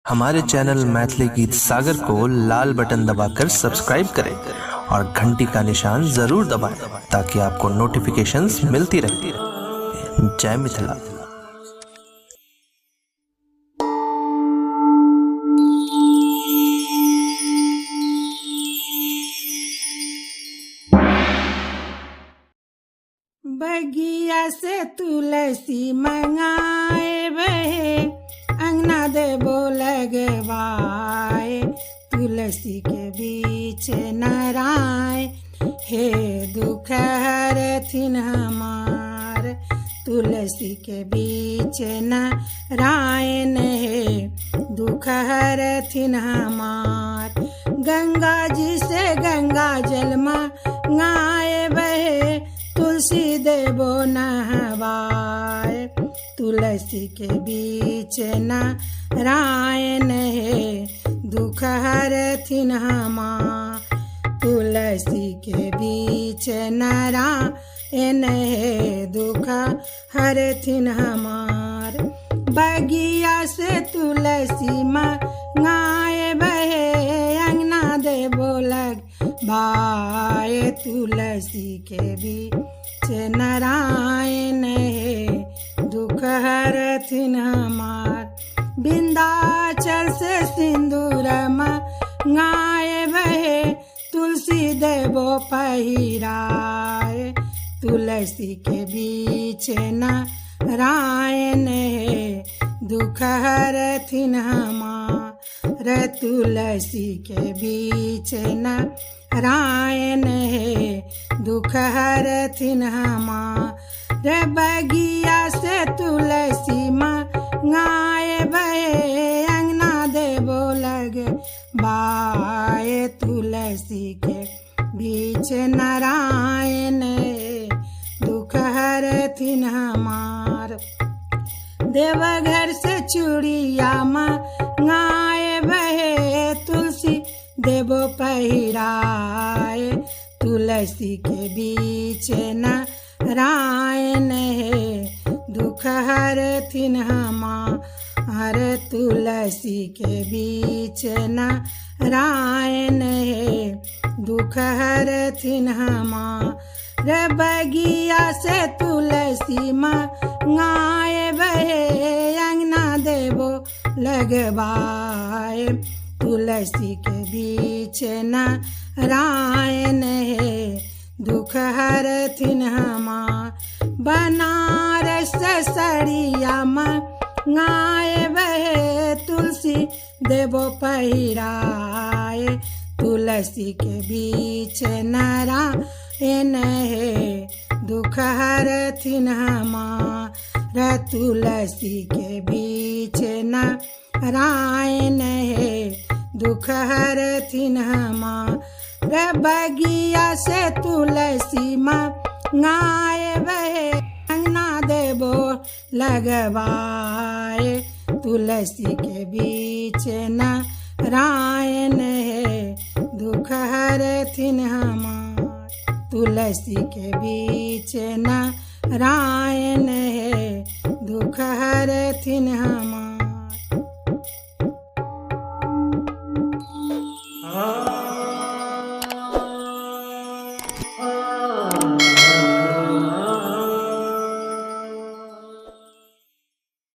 हमारे चैनल मैथिली गीत सागर को लाल बटन दबाकर सब्सक्राइब करें और घंटी का निशान जरूर दबाएं ताकि आपको नोटिफिकेशंस मिलती रहे। जय मिथिला। बगिया से तुलसी मंगाए बहे, अंगना देबो लगवाए। तुलसी के बीच नाराय, हे दुख हरथिन हमार। तुलसी के बीच नारायण, हे दुख हरथिन हमार। गंगा जी से गंगा जल मंगाए बहे, तुलसी देबो नहवाए। तुलसी के बीच नारायण, हे दुख हरथिन हमार। तुलसी के बीच नारायण, हे दुख हरथिन हमार। बगिया से तुलसी मंगाए बहे, अंगना देबो लगवाए। तुलसी के बीच नारायण, हे दुख हरथिन हमार। विंध्याचल से सिंदूर मंगाए बहे, तुलसी देबो पहिराए। तुलसी के बीच नारायण, हे दुख हरथिन हमार। तुलसी के बीच नारायण, हे दुख हरथिन हमार। बगिया से तुलसी मंगाए बहे, अंगना देबो लगवाए। तुलसी के बीच नारायण, दुख हरथिन हमार। देवघर से चूड़िया मंगाए बहे, तुलसी देबो पहिराए। तुलसी के बीच नारायण, हे दुख हरथिन हमार। तुलसी के बीच नारायण, हे दुख हरथिन हमार। बगिया से तुलसी मंगाए बहे, अंगना देबो लगवाए। तुलसी के बीच नारायण, हे दुख हरथिन हमार। बनारस से सड़िया मंगाए बहे, तुलसी देबो पहिराए। तुलसी के बीच नारायण, हे दुख हरथिन हमार। तुलसी के बीच नारायण, हे दुख हरथिन हमार। बगिया से तुलसी मंगाए बहे, अंगना देबो लगवाए। तुलसी के बीच नारायण, हे दुख हरथिन हमार। तुलसी के बीच नारायण, हे दुख हरथिन हमार।